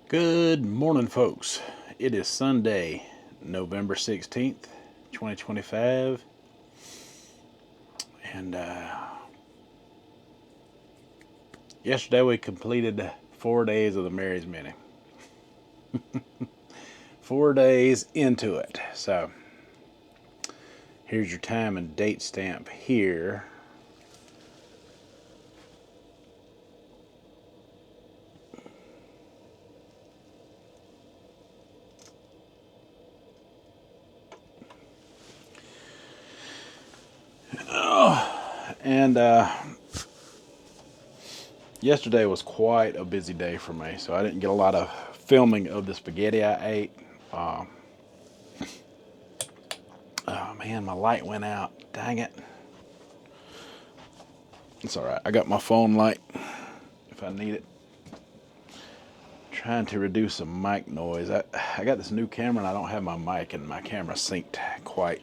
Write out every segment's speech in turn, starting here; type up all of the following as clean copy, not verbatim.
Good morning, folks. It is Sunday, November 16th, 2025. And yesterday we completed 4 days of the Mary's Mini. 4 days into it. So here's your time and date stamp here. And yesterday was quite a busy day for me, so I didn't get a lot of filming of the spaghetti I ate. Oh man, my light went out. Dang it. It's alright. I got my phone light if I need it. Trying to reduce some mic noise. I got this new camera and I don't have my mic and my camera synced quite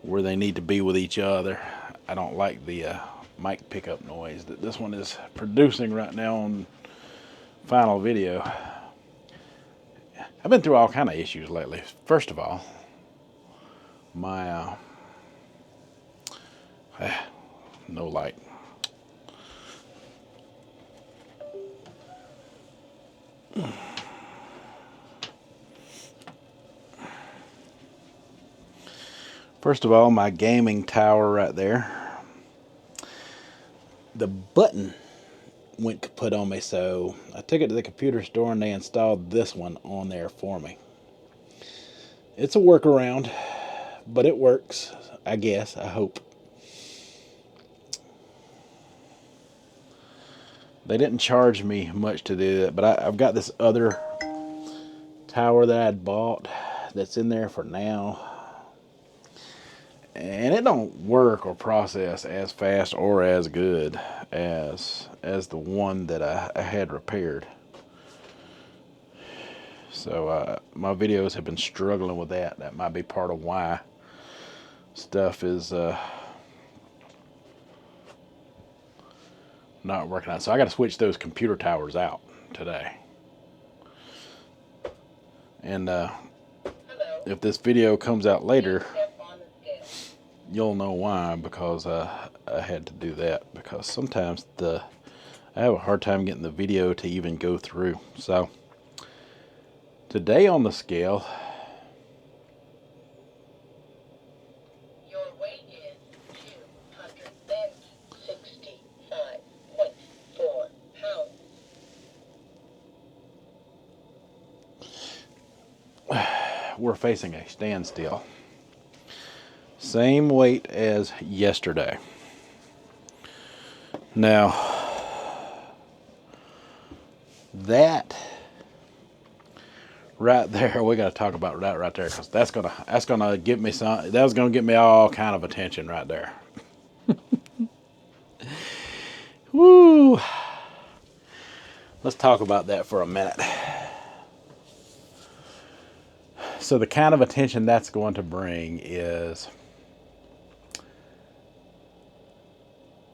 where they need to be with each other. I don't like the mic pickup noise that this one is producing right now on final video. I've been through all kind of issues lately. First of all, my no light. First of all, my gaming tower right there. The button went kaput on me, so I took it to the computer store and they installed this one on there for me. It's a workaround, but it works, I guess, I hope. They didn't charge me much to do that, but I've got this other tower that I had bought that's in there for now. And it don't work or process as fast or as good as the one that I had repaired. So my videos have been struggling with that. That might be part of why stuff is not working out. So I got to switch those computer towers out today. And if this video comes out later, you'll know why, because I had to do that, because sometimes I have a hard time getting the video to even go through. So today on the scale, your weight is 265.4 pounds. we're facing a standstill. Same weight as yesterday. Now, that right there, we got to talk about that right there, because that's gonna get me some. That was gonna get me all kind of attention right there. Woo! Let's talk about that for a minute. So the kind of attention that's going to bring is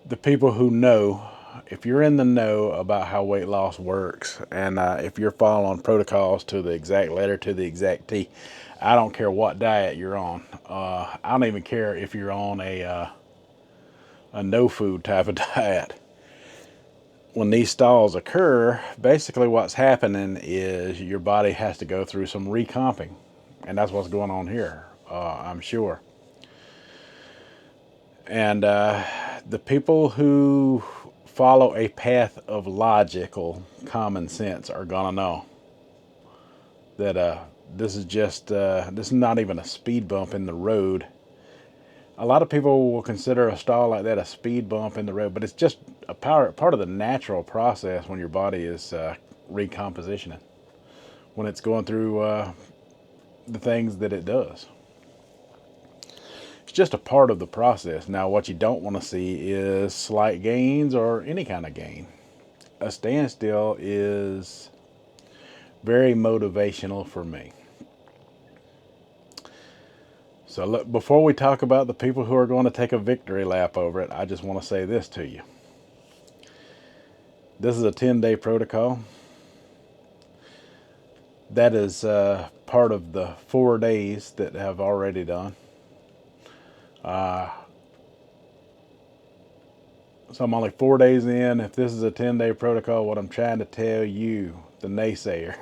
the people who know. If you're in the know about how weight loss works, and if you're following protocols to the exact letter, to the exact T, I don't care what diet you're on. I don't even care if you're on a no food type of diet. When these stalls occur, basically what's happening is your body has to go through some recomping, and that's what's going on here, I'm sure. And the people who follow a path of logical common sense are gonna know that this is not even a speed bump in the road. A lot of people will consider a stall like that a speed bump in the road, but it's just a part of the natural process when your body is recompositioning, when it's going through the things that it does. It's just a part of the process. Now, what you don't want to see is slight gains or any kind of gain. A standstill is very motivational for me. So look, before we talk about the people who are going to take a victory lap over it, I just want to say this to you. This is a 10-day protocol. that is part of the 4 days that have already done. So I'm only 4 days in. If this is a 10-day protocol, what I'm trying to tell you, the naysayer,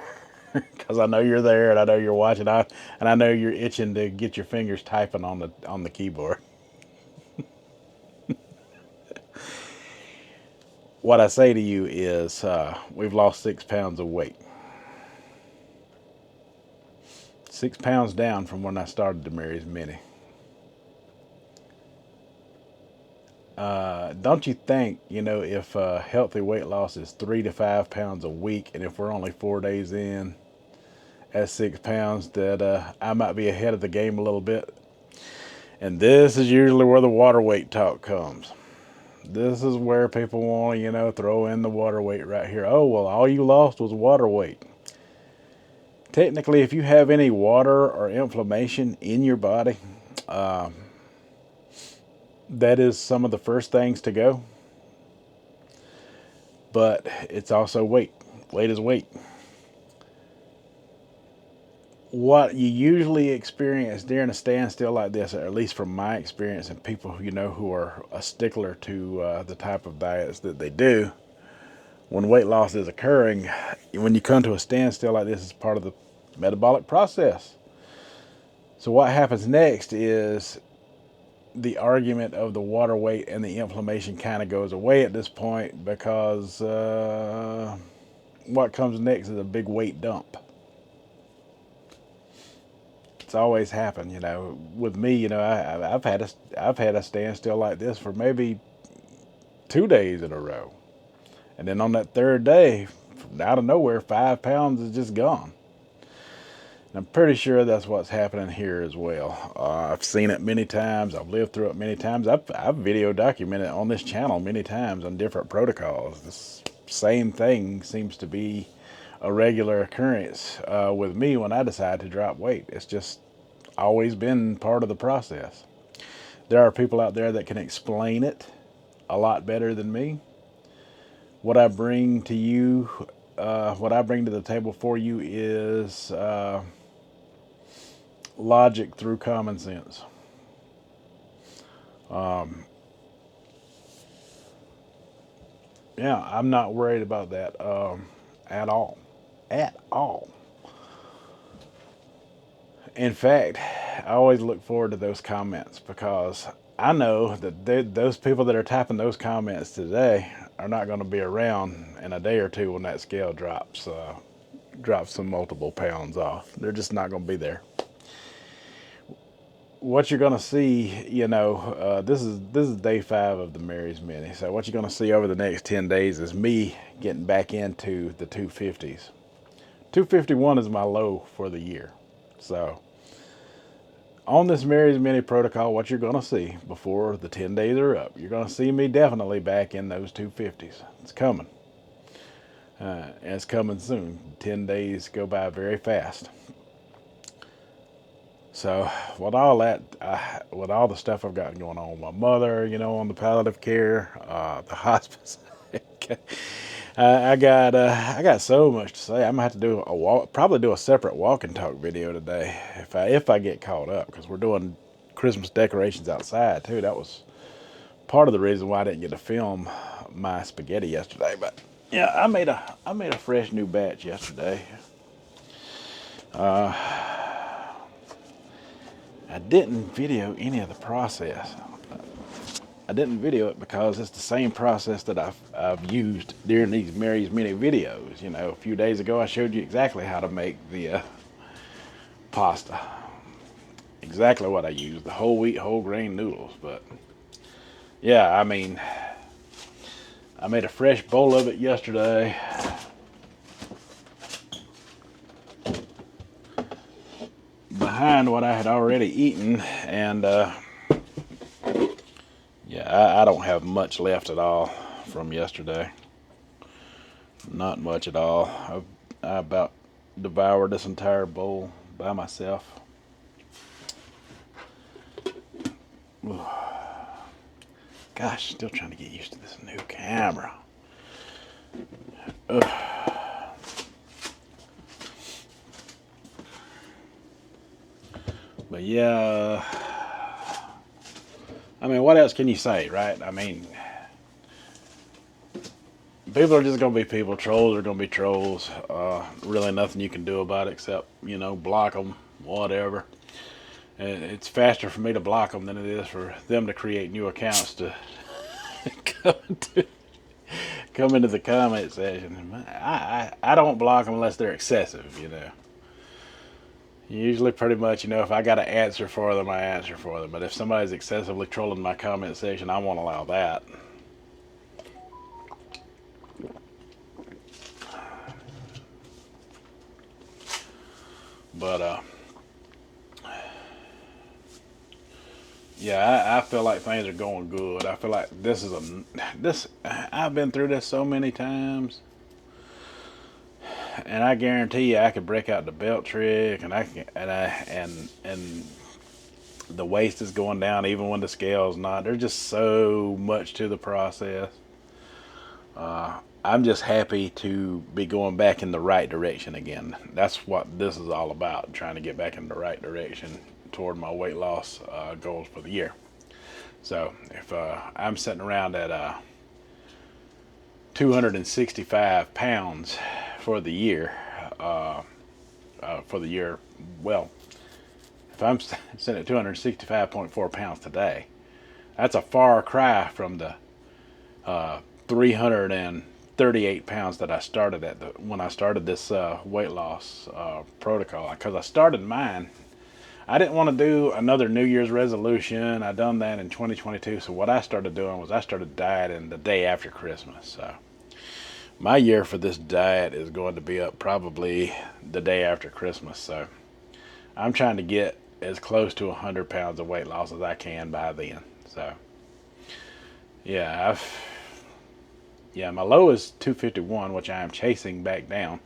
because I know you're there and I know you're watching, and I know you're itching to get your fingers typing on the keyboard. What I say to you is, we've lost 6 pounds of weight. 6 pounds down from when I started the Mary's Mini. Don't you think, if healthy weight loss is 3 to 5 pounds a week, and if we're only 4 days in at 6 pounds, that I might be ahead of the game a little bit? And this is usually where the water weight talk comes. This is where people want to, throw in the water weight right here. Oh, well, all you lost was water weight. Technically, if you have any water or inflammation in your body, that is some of the first things to go. But it's also weight. Weight is weight. What you usually experience during a standstill like this, or at least from my experience and people who are a stickler to the type of diets that they do, when weight loss is occurring, when you come to a standstill like this, it's part of the metabolic process. So what happens next is the argument of the water weight and the inflammation kind of goes away at this point, because what comes next is a big weight dump. It's always happened, with me. I've had a standstill like this for maybe 2 days in a row, and then on that third day, out of nowhere, 5 pounds is just gone. And I'm pretty sure that's what's happening here as well. I've seen it many times. I've lived through it many times. I've video documented on this channel many times on different protocols. This same thing seems to be a regular occurrence with me when I decide to drop weight. It's just always been part of the process. There are people out there that can explain it a lot better than me. What I bring to you, what I bring to the table for you is logic through common sense. Yeah, I'm not worried about that at all. At all. In fact, I always look forward to those comments, because I know that those people that are typing those comments today are not going to be around in a day or two when that scale drops some multiple pounds off. They're just not going to be there. What you're going to see, this is day 5 of the Mary's Mini. So what you're going to see over the next 10 days is me getting back into the 250s. 251 is my low for the year. So on this Mary's Mini protocol, what you're going to see before the 10 days are up, you're going to see me definitely back in those 250s. It's coming. And it's coming soon. 10 days go by very fast. So with all that, with all the stuff I've got going on with my mother, on the palliative care, the hospice, I got so much to say. I'm gonna have to probably do a separate walk and talk video today if I get caught up, because we're doing Christmas decorations outside too. That was part of the reason why I didn't get to film my spaghetti yesterday. But yeah, I made a fresh new batch yesterday. I didn't video any of the process. I didn't video it because it's the same process that I've used during these Mary's Mini videos. A few days ago I showed you exactly how to make the pasta. Exactly what I used, the whole wheat, whole grain noodles. But yeah, I made a fresh bowl of it yesterday. Behind what I had already eaten, and yeah, I don't have much left at all from yesterday. Not much at all. I about devoured this entire bowl by myself. Ooh. Gosh, still trying to get used to this new camera. Ugh. But yeah, I mean, what else can you say, right? I mean, people are just gonna be people. Trolls are gonna be trolls. Really, nothing you can do about it except block them, whatever. And it's faster for me to block them than it is for them to create new accounts to come, to, come into the comment section. I don't block them unless they're excessive. Usually, pretty much, if I got to answer for them, I answer for them. But if somebody's excessively trolling my comment section, I won't allow that. But yeah, I feel like things are going good. I feel like this. I've been through this so many times, and I guarantee you, I could break out the belt trick, and I can, and the waist is going down even when the scale's not. There's just so much to the process. I'm just happy to be going back in the right direction again. That's what this is all about, trying to get back in the right direction toward my weight loss goals for the year. So if I'm sitting around at 265 pounds for the year, well, if I'm sitting at 265.4 pounds today, that's a far cry from the 338 pounds that I started at when I started this weight loss protocol. Because I started mine, I didn't want to do another New Year's resolution. I done that in 2022. So what I started doing was I started dieting the day after Christmas. So my year for this diet is going to be up probably the day after Christmas. So I'm trying to get as close to 100 pounds of weight loss as I can by then. So yeah, my low is 251, which I am chasing back down.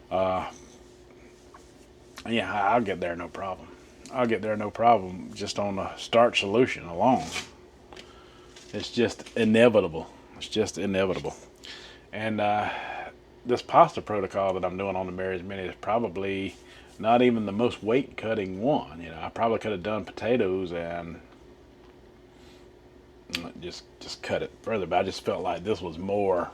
Yeah, I'll get there no problem. I'll get there no problem just on the starch solution alone. It's just inevitable. It's just inevitable. And this pasta protocol that I'm doing on the Mary's Mini is probably not even the most weight cutting one. I probably could have done potatoes and just cut it further, but I just felt like this was more.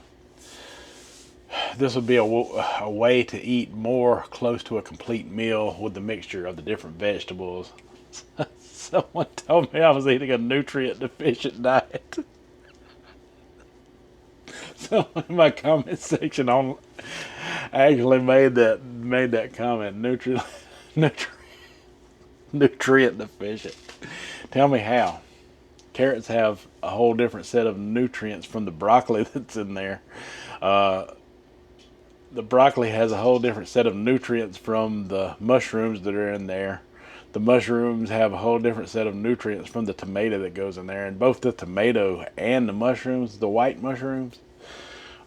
This would be a way to eat more close to a complete meal with the mixture of the different vegetables. Someone told me I was eating a nutrient deficient diet. Someone in my comment section on actually made that comment. Nutri, nutrient deficient. Tell me how. Carrots have a whole different set of nutrients from the broccoli that's in there. The broccoli has a whole different set of nutrients from the mushrooms that are in there. The mushrooms have a whole different set of nutrients from the tomato that goes in there. And both the tomato and the mushrooms, the white mushrooms,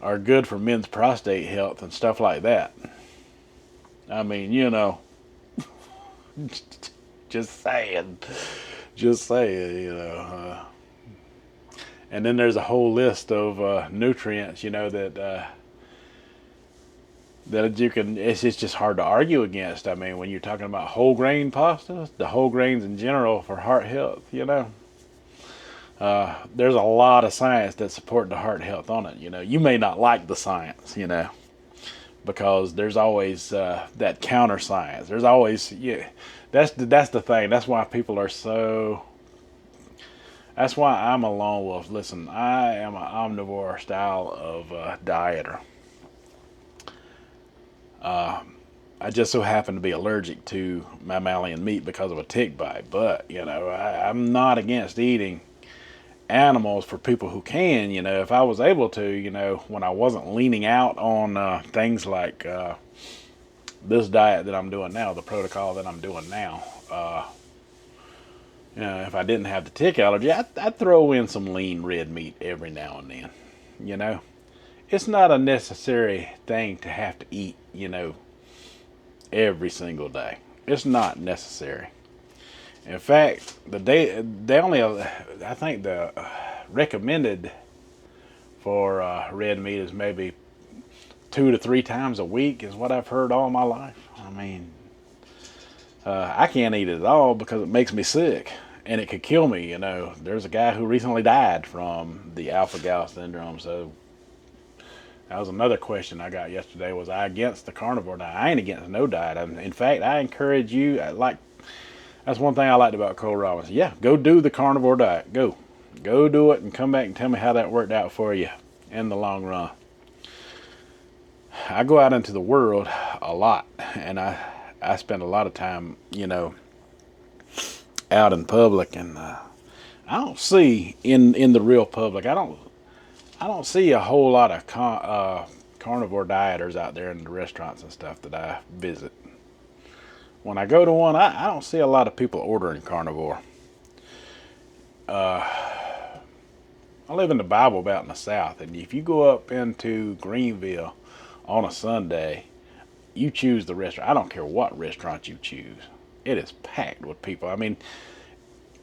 are good for men's prostate health and stuff like that. I mean, just saying. Just saying. And then there's a whole list of nutrients, that you can. It's just hard to argue against. I mean, when you're talking about whole grain pastas, the whole grains in general for heart health, there's a lot of science that support the heart health on it. You may not like the science, because there's always that counter science. There's always That's the thing. That's why people are so. That's why I'm a lone wolf. Listen, I am an omnivore style of dieter. I just so happen to be allergic to mammalian meat because of a tick bite. But I'm not against eating animals for people who can. If I was able to, when I wasn't leaning out on things like this diet that I'm doing now, the protocol that I'm doing now. If I didn't have the tick allergy, I'd throw in some lean red meat every now and then. It's not a necessary thing to have to eat, every single day. It's not necessary. In fact, I think the recommended for red meat is maybe 2 to 3 times a week is what I've heard all my life. I mean, I can't eat it at all because it makes me sick and it could kill me. There's a guy who recently died from the alpha gal syndrome. So that was another question I got yesterday. Was I against the carnivore diet? I ain't against no diet. In fact, I encourage you. That's one thing I liked about Cole Robinson. Yeah, go do the carnivore diet. Go do it and come back and tell me how that worked out for you in the long run. I go out into the world a lot, and I spend a lot of time, out in public, and I don't see in the real public. I don't see a whole lot of carnivore dieters out there in the restaurants and stuff that I visit. When I go to one, I don't see a lot of people ordering carnivore. I live in the Bible Belt in the South, and if you go up into Greenville on a Sunday, you choose the restaurant. I don't care what restaurant you choose. It is packed with people. I mean,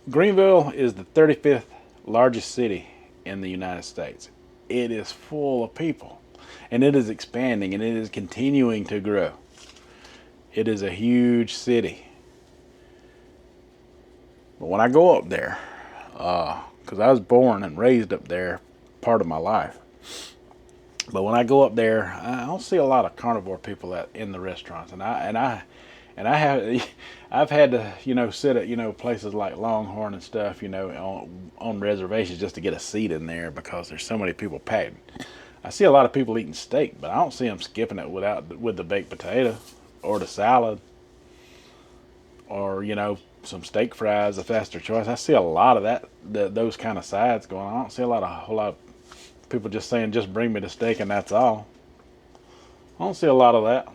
Greenville is the 35th largest city in the United States. It is full of people, and it is expanding, and it is continuing to grow. It is a huge city. But when I go up there, because I was born and raised up there part of my life. But when I go up there, I don't see a lot of carnivore people in the restaurants, and I've had to sit at places like Longhorn and stuff on reservations just to get a seat in there because there's so many people packed. I see a lot of people eating steak, but I don't see them skipping it with the baked potato or the salad or some steak fries if that's their choice. I see a lot of those kind of sides going on. I don't see a whole lot of people just saying, just bring me the steak and that's all. I don't see a lot of that.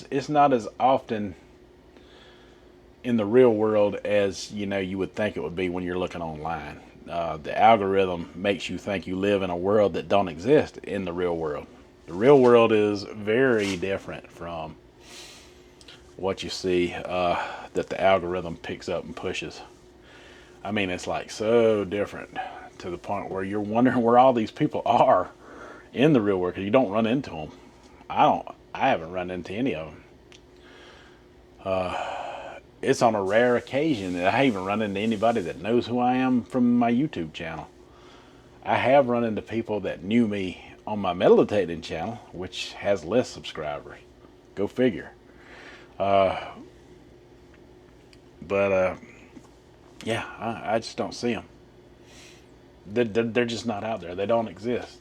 It's not as often in the real world as you would think it would be when you're looking online. The algorithm makes you think you live in a world that don't exist in the real world. The real world is very different from what you see that the algorithm picks up and pushes. I mean, it's like so different to the point where you're wondering where all these people are in the real world because you don't run into them. I haven't run into any of them. It's on a rare occasion that I even run into anybody that knows who I am from my YouTube channel. I have run into people that knew me on my meditating channel, which has less subscribers. Go figure. But yeah, I just don't see them. They're just not out there. They don't exist.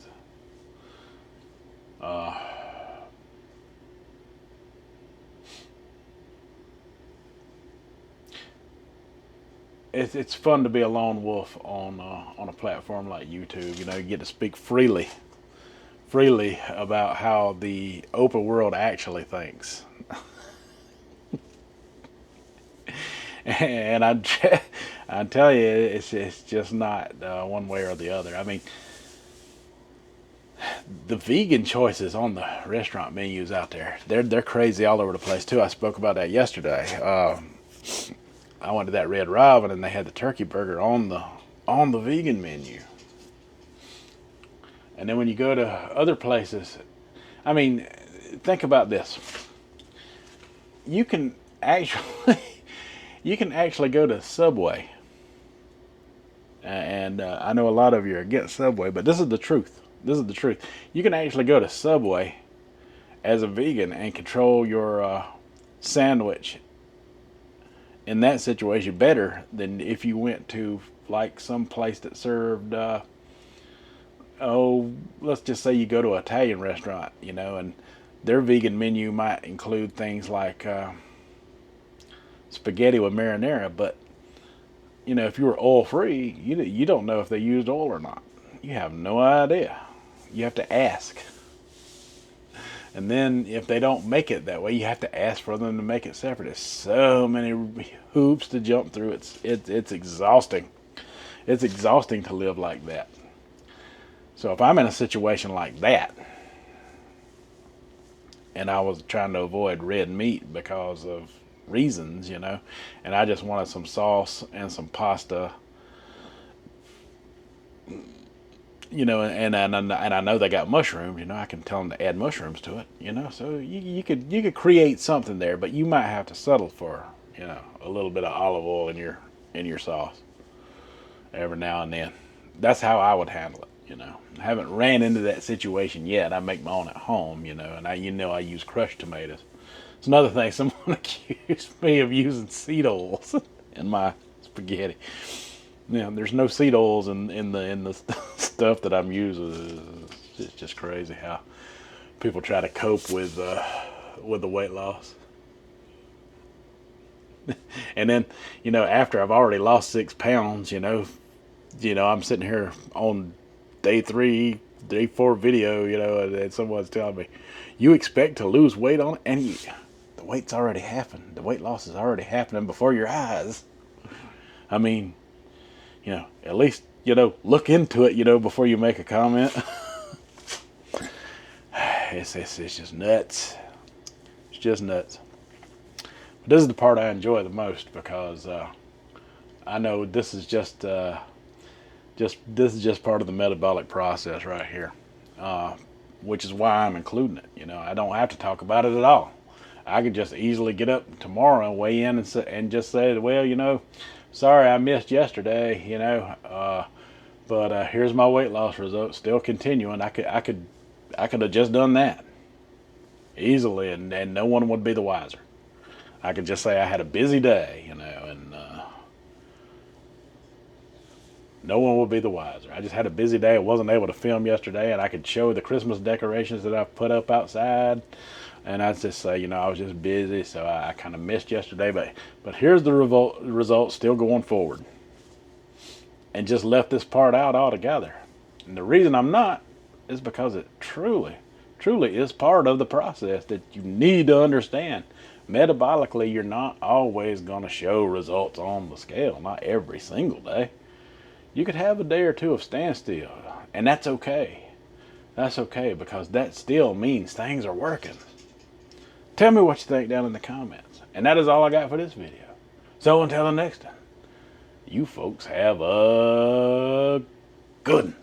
It's fun to be a lone wolf on a platform like YouTube. You get to speak freely about how the open world actually thinks. And I tell you, it's just not one way or the other. I mean, the vegan choices on the restaurant menus out there, they're crazy all over the place too. I spoke about that yesterday. I went to that Red Robin and they had the turkey burger on the vegan menu. And then when you go to other places, I mean, think about this. You can actually go to Subway. And I know a lot of you are against Subway, but this is the truth. You can actually go to Subway as a vegan and control your sandwich in that situation better than if you went to like some place that served let's just say you go to an Italian restaurant, and their vegan menu might include things like spaghetti with marinara, but if you were oil free, you don't know if they used oil or not. You have no idea. You have to ask. And then if they don't make it that way, you have to ask for them to make it separate. There's so many hoops to jump through. It's exhausting. It's exhausting to live like that. So if I'm in a situation like that, and I was trying to avoid red meat because of reasons, and I just wanted some sauce and some pasta, and I know they got mushrooms, I can tell them to add mushrooms to it, so you could create something there, but you might have to settle for a little bit of olive oil in your sauce every now and then. That's how I would handle it. I haven't ran into that situation yet. I make my own at home, and I use crushed tomatoes. It's another thing. Someone accused me of using seed oils in my spaghetti. There's no seed oils in the stuff that I'm using. It's just crazy how people try to cope with the weight loss. And then, after I've already lost 6 pounds, I'm sitting here on day 4 video, and someone's telling me, you expect to lose weight on it, and the weight's already happened. The weight loss is already happening before your eyes. I mean, at least, look into it, before you make a comment. It's just nuts. It's just nuts. But this is the part I enjoy the most because I know this is just part of the metabolic process right here, which is why I'm including it. I don't have to talk about it at all. I could just easily get up tomorrow and weigh in and just say, well, sorry I missed yesterday, but here's my weight loss results, still continuing. I could have just done that easily, and no one would be the wiser. I could just say I had a busy day, and no one would be the wiser. I just had a busy day. I wasn't able to film yesterday, and I could show the Christmas decorations that I've put up outside. And I'd just say, I was just busy, so I kind of missed yesterday. But here's the result still going forward. And just left this part out altogether. And the reason I'm not is because it truly is part of the process that you need to understand. Metabolically, you're not always going to show results on the scale, not every single day. You could have a day or two of standstill, and that's okay. That's okay, because that still means things are working. Tell me what you think down in the comments. And that is all I got for this video. So until the next time, you folks have a good one.